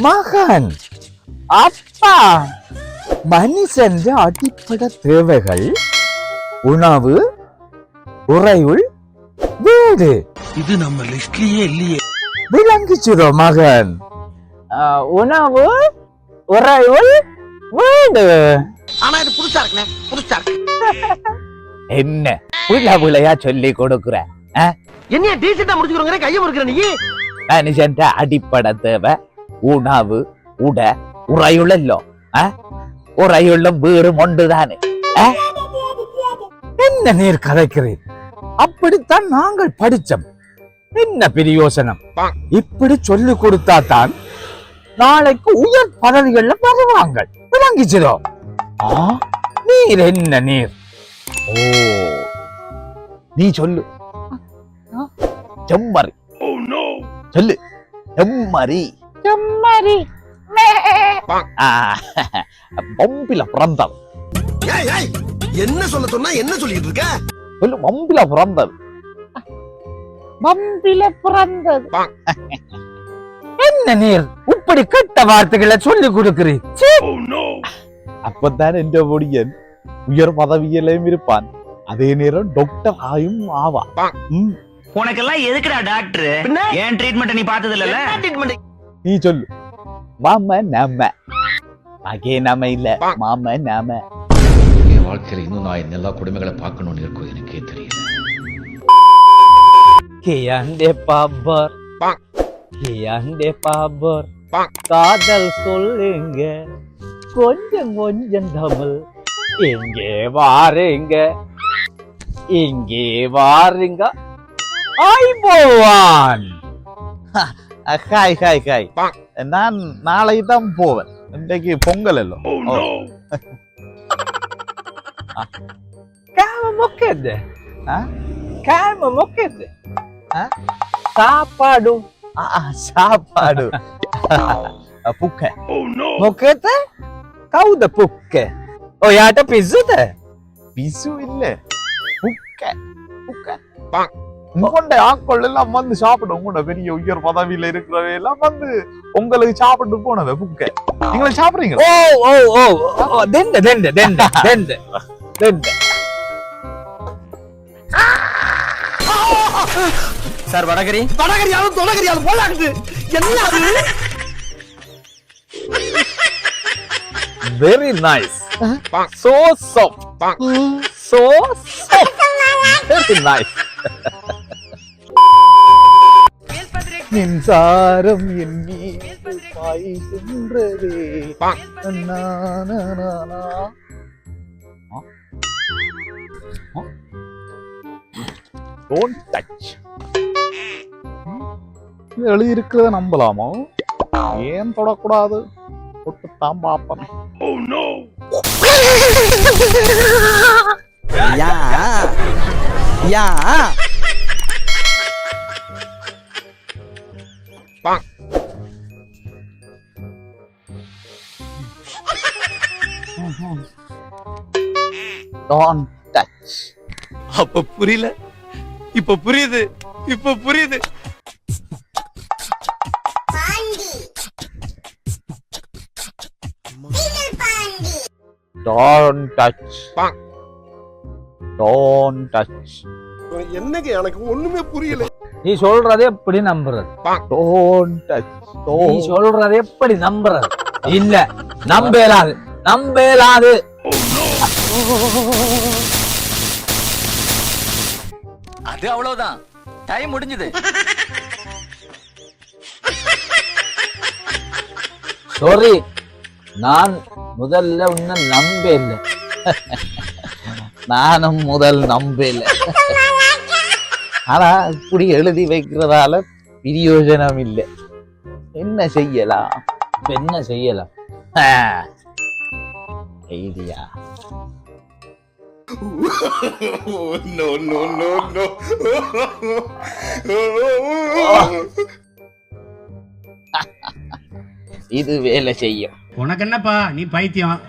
மகன் அப்பா மனுஷன் அடிப்படை தேவைகள் உணவு உறையுள் வீடு இது நம்ம லிஸ்ட்லயே இல்லையே. விளங்கிச்சிரோ மகன் உணவு உறையுள் வீடு. ஆனா இது புதுசா இருக்குனே புதுசா இருக்கு. என்ன புள்ளையா சொல்லி கொடுக்குற என்னைய டீசெண்டா முடிச்சுக்கிறோங்க கைய முறுக்குற நீ. மனுஷன் அடிப்படை தேவை உணவு உட உறையுள்ளோ உறையுள்ளும் வீடு ஒன்றுதானே. என்ன நீர் கதைக்கிறீர்? அப்படித்தான் நாங்கள் படிச்சோம். என்ன பிரயோசனம்? இப்படி சொல்லி கொடுத்தா தான் நாளைக்கு உயர் பதவிகள்ல வருவாங்க. விளங்கிச்சதோ? நீர் என்ன நீர்? ஓ நீ சொல்லு செம்மறி. சொல்லு செம்மறி. செம்மறி பம்பில பிறந்தது. என்ன சொல்ல சொன்னா என்ன சொல்லிட்டு இருக்க? சொல்லு பம்பில பிறந்தது. பம்பில பிறந்தது. என்ன நீர் இப்படி கெட்ட வார்த்தைகளை சொல்லி கொடுக்கிறீர்? அப்பதான் என்ற முடியன் உயர் பதவியிலும் இருப்பான், அதே நேரம் டாக்டர் ஆயும் ஆவா. உனக்கெல்லாம் எதுக்குடா டாக்டர்? ஏன் ட்ரீட்மெண்ட் நீ பார்த்தது இல்ல? நீ சொல்லு. மாம நாம அகே நாம இல்ல மாம நாம. என் வாழ்க்கையில இன்னும் நான் எல்லா குடும்பங்களை பார்க்கணும்னு இருக்கும் எனக்கே தெரியல. கேண்டே பாபர் கேண்டே பாபர் காதல் சொல்லுங்க கொஞ்சம் கொஞ்சம் தமிழ். இங்கே வாருங்க இங்கே வாருங்க. ஐபோவான். Hi hi hi. நான் நாளை தான் போவேன். இன்றைக்கு பொங்கல் எல்லாம். காம முக்கது காம முக்கது சாப்பாடு சாப்பாடு புக்க முக்கத கவுத புக்க. ஓ யாட்ட பிசுத பிசு இல்ல புக்க புக்க. உங்கொண்ட ஆட்கள் எல்லாம் வந்து சாப்பிடும். உங்களோட பெரிய உயர் பதவியில இருக்கிறவ எல்லாம் வந்து உங்களுக்கு சாப்பிட்டு போனவ புக்க. நீங்கள சாப்பிடுறீங்க? ஓ ஓ ஓ தெண்ட தெண்ட தெண்ட தெண்ட தெண்ட. சார் வடகரி வடகரியாலும் தொடகரியாலும் போலாக்குது. என்ன அது? Very nice. So soft. So soft. Very nice. மின்சாரம் என் மீது பாய்கின்றதே. Don't touch. எழுதி இருக்கிறத நம்பலாமா? ஏன் தொடக்கூடாது? தொட்டுத்தான் பாப்பேன். யா யா Don't touch. அப்ப புரியல, இப்ப புரியுது, இப்ப புரியுது. Don't touch. Don't touch. என்னங்க எனக்கு ஒண்ணுமே புரியல. நீ சொல்றதே எப்படி நம்புறது? Don't touch. நீ சொல்றதே எப்படி நம்புறது? இல்ல நம்பேலாது நம்பேலாது. அது அவ்வளவுதான், டைம் முடிஞ்சது. சாரி, நான் முதல்ல உன்னை நம்பல. நானும் முதல் நம்பல. ஆனா இப்படி எழுதி வைக்கிறதால பிரயோஜனம் இல்லை. என்ன செய்யலாம்? என்ன செய்யலாம்? Idea. No no no no. இது வேலை செய்யும். உனக்கு என்னப்பா, நீ பைத்தியம்.